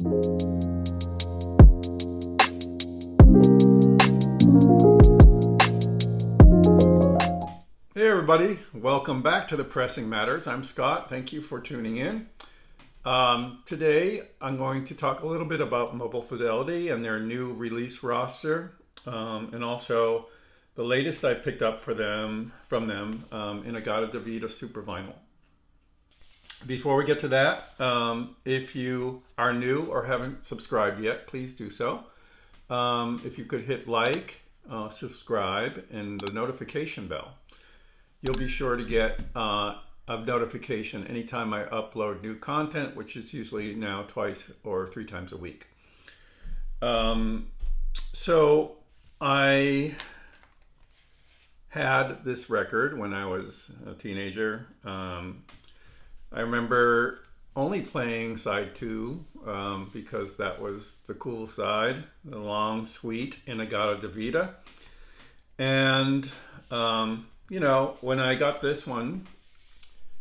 Hey everybody, welcome back to the Pressing Matters. I'm Scott. Thank you for tuning in. Today I'm going to talk a little bit about Mobile Fidelity and their new release roster, and also the latest I picked up from them in a Gadda Vida Supervinyl. Before we get to that, if you are new or haven't subscribed yet, please do so. If you could hit like, subscribe, and the notification bell. You'll be sure to get a notification anytime I upload new content, which is usually now twice or three times a week. So I had this record when I was a teenager. I remember only playing side 2 because that was the cool side, the long suite in a Gadda Vida. And when I got this one,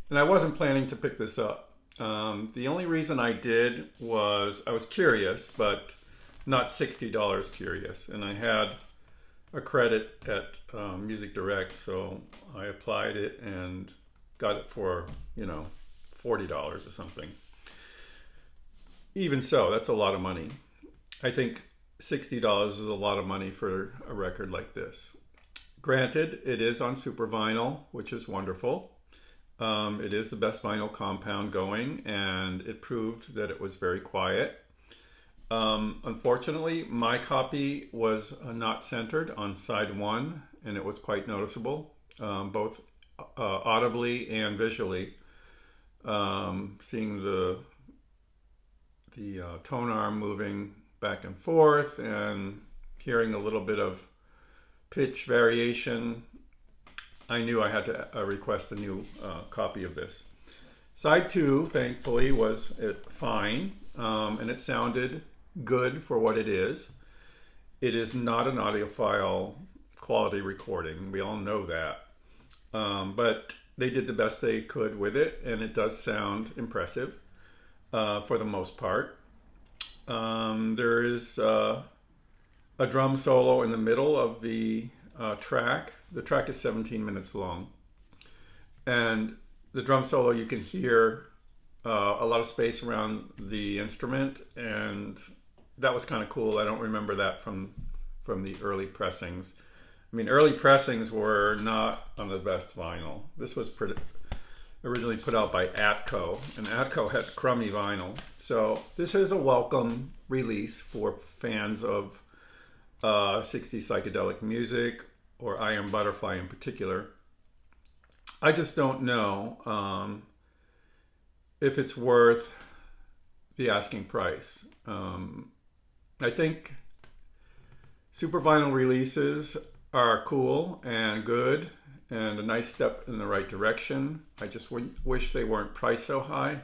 and I wasn't planning to pick this up. The only reason I did was I was curious, but not $60 curious. And I had a credit at Music Direct, so I applied it and got it for, $40 or something. Even so, that's a lot of money. I think $60 is a lot of money for a record like this. Granted, it is on Supervinyl, which is wonderful. It is the best vinyl compound going, and it proved that it was very quiet. Unfortunately, my copy was not centered on side 1, and it was quite noticeable, both audibly and visually. Seeing the tone arm moving back and forth and hearing a little bit of pitch variation, I knew I had to request a new copy of this. Side 2, thankfully, was fine, and it sounded good for what it is. It is not an audiophile quality recording. We all know that. But they did the best they could with it, and it does sound impressive for the most part. There is a drum solo in the middle of the track. The track is 17 minutes long. And the drum solo, you can hear a lot of space around the instrument, and that was kind of cool. I don't remember that from the early pressings. I mean, early pressings were not on the best vinyl. This was originally put out by Atco, and Atco had crummy vinyl. So this is a welcome release for fans of 60s psychedelic music, or I Am Butterfly in particular. I just don't know if it's worth the asking price. I think super vinyl releases are cool and good and a nice step in the right direction. I just wish they weren't priced so high,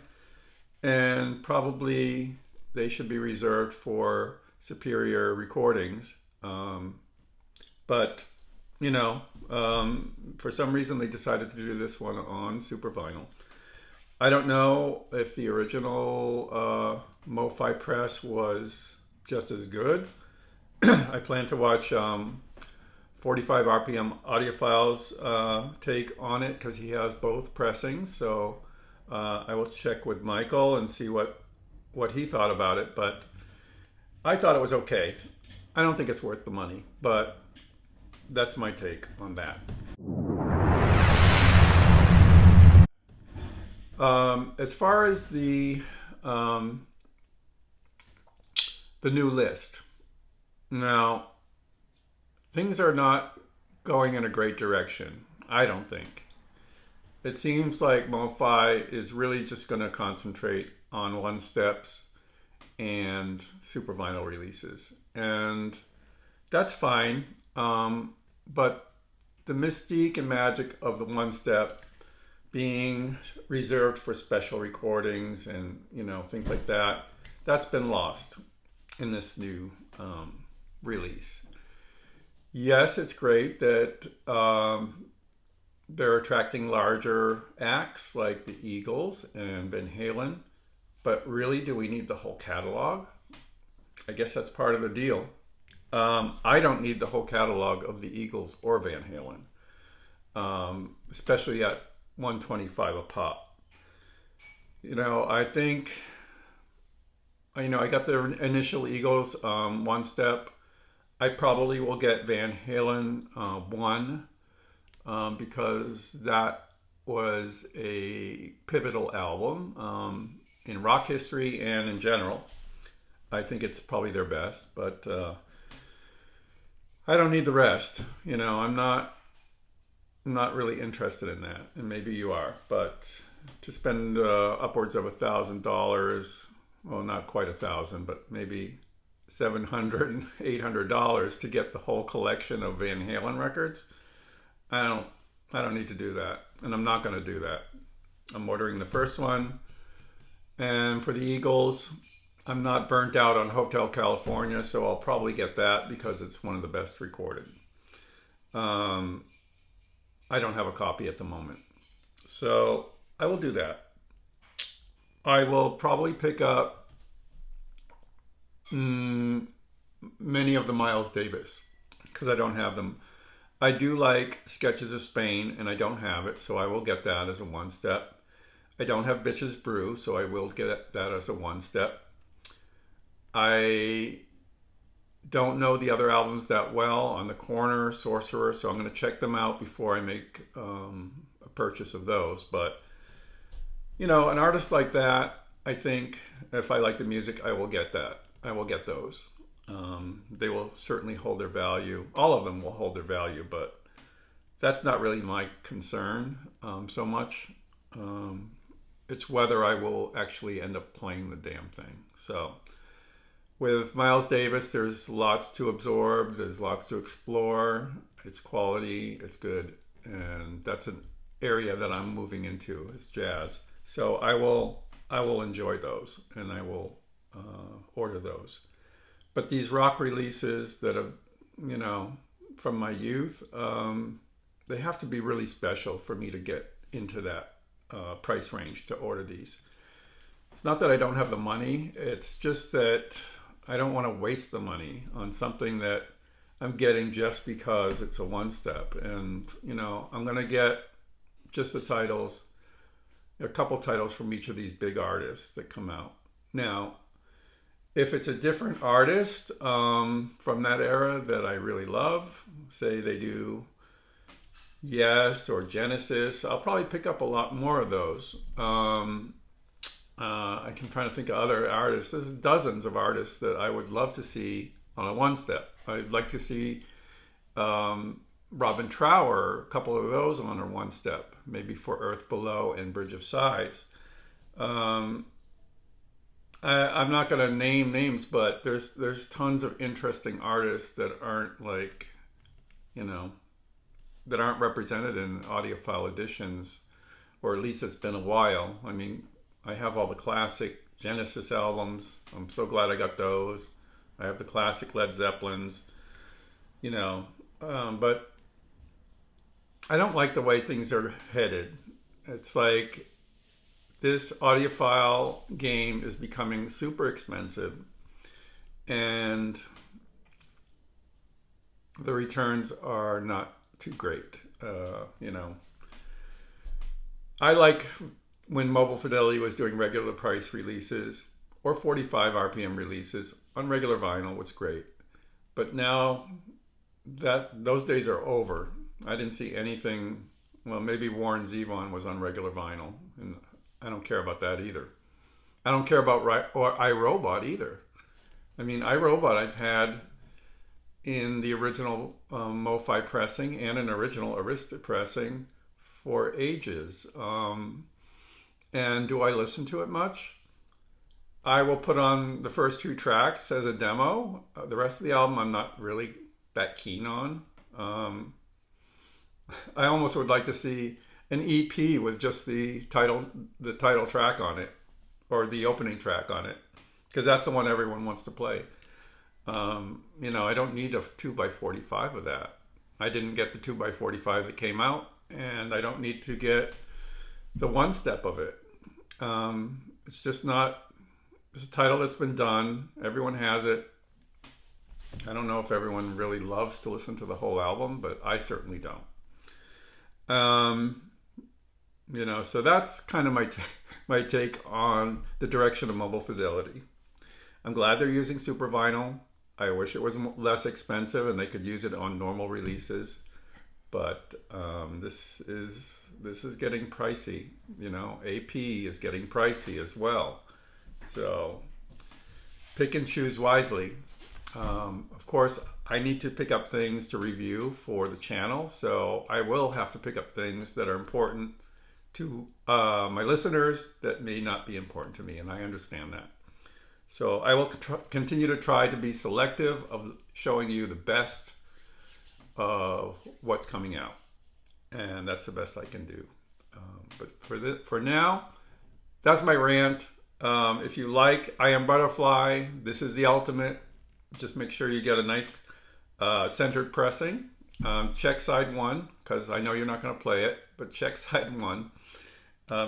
and probably they should be reserved for superior recordings. But for some reason they decided to do this one on Supervinyl. I don't know if the original MOFI press was just as good. I plan to watch 45 RPM Audiophile's take on it, because he has both pressings. So I will check with Michael and see what he thought about it. But I thought it was okay. I don't think it's worth the money, but that's my take on that. As far as the new list, now things are not going in a great direction, I don't think. It seems like MOFI is really just going to concentrate on one steps and super vinyl releases, and that's fine. But the mystique and magic of the one step being reserved for special recordings and things like that, that's been lost in this new release. Yes, it's great that they're attracting larger acts like the Eagles and Van Halen, But really, do we need the whole catalog? I guess that's part of the deal. I don't need the whole catalog of the Eagles or Van Halen, especially at $125 a pop. I think, I got the initial Eagles one step. I probably will get Van Halen 1 because that was a pivotal album in rock history and in general. I think it's probably their best, but I don't need the rest. I'm not really interested in that, and maybe you are. But to spend upwards of $1,000, well, not quite 1,000, but maybe $700, $800 to get the whole collection of Van Halen records, I don't need to do that, and I'm not going to do that. I'm ordering the first one, and for the Eagles, I'm not burnt out on Hotel California, so I'll probably get that because it's one of the best recorded. I don't have a copy at the moment, so I will do that. I will probably pick up many of the Miles Davis because I don't have them. I do like Sketches of Spain, and I don't have it, so I will get that as a one step. I don't have Bitches Brew, so I will get that as a one step. I don't know the other albums that well. On the Corner, Sorcerer, so I'm going to check them out before I make a purchase of those. But an artist like that, I think if I like the music, I will get that. I will get those. They will certainly hold their value. All of them will hold their value, but that's not really my concern so much. It's whether I will actually end up playing the damn thing. So with Miles Davis, there's lots to absorb. There's lots to explore. It's quality. It's good. And that's an area that I'm moving into is jazz. So I will enjoy those, and I will order those. But these rock releases that have, from my youth, they have to be really special for me to get into that price range to order these. It's not that I don't have the money. It's just that I don't want to waste the money on something that I'm getting just because it's a one step. And, I'm going to get just the titles, a couple titles from each of these big artists that come out. Now, if it's a different artist from that era that I really love, say they do Yes or Genesis, I'll probably pick up a lot more of those. I can try to think of other artists. There's dozens of artists that I would love to see on a one step. I'd like to see Robin Trower, a couple of those on a one step, maybe For Earth Below and Bridge of Sighs. I'm not going to name names, but there's tons of interesting artists that aren't that aren't represented in audiophile editions, or at least it's been a while. I mean, I have all the classic Genesis albums. I'm so glad I got those. I have the classic Led Zeppelins, but I don't like the way things are headed. It's like this audiophile game is becoming super expensive, and the returns are not too great. I like when Mobile Fidelity was doing regular price releases or 45 RPM releases on regular vinyl was great. But now those days are over. I didn't see anything. Well, maybe Warren Zevon was on regular vinyl, and I don't care about that either. I don't care about iRobot either. I mean, iRobot I've had in the original MOFI pressing and an original Arista pressing for ages. And do I listen to it much? I will put on the first 2 tracks as a demo. The rest of the album I'm not really that keen on. I almost would like to see an EP with just the title track on it, or the opening track on it, because that's the one everyone wants to play. I don't need a 2x45 of that. I didn't get the 2x45 that came out, and I don't need to get the one step of it. It's just not It's a title that's been done. Everyone has it. I don't know if everyone really loves to listen to the whole album, but I certainly don't. So that's kind of my take on the direction of mobile fidelity. I'm glad they're using Supervinyl. I wish it was less expensive and they could use it on normal releases, but this is getting pricey. AP is getting pricey as well. So pick and choose wisely. Of course, I need to pick up things to review for the channel, so I will have to pick up things that are important to my listeners that may not be important to me, and I understand that. So I will continue to try to be selective of showing you the best of what's coming out, and that's the best I can do. But for now, that's my rant. If you like I Am Butterfly, this is the ultimate. Just make sure you get a nice centered pressing. Check side 1, because I know you're not going to play it, but check side 1.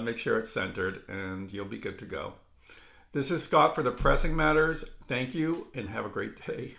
Make sure it's centered and you'll be good to go. This is Scott for the Pressing Matters. Thank you and have a great day.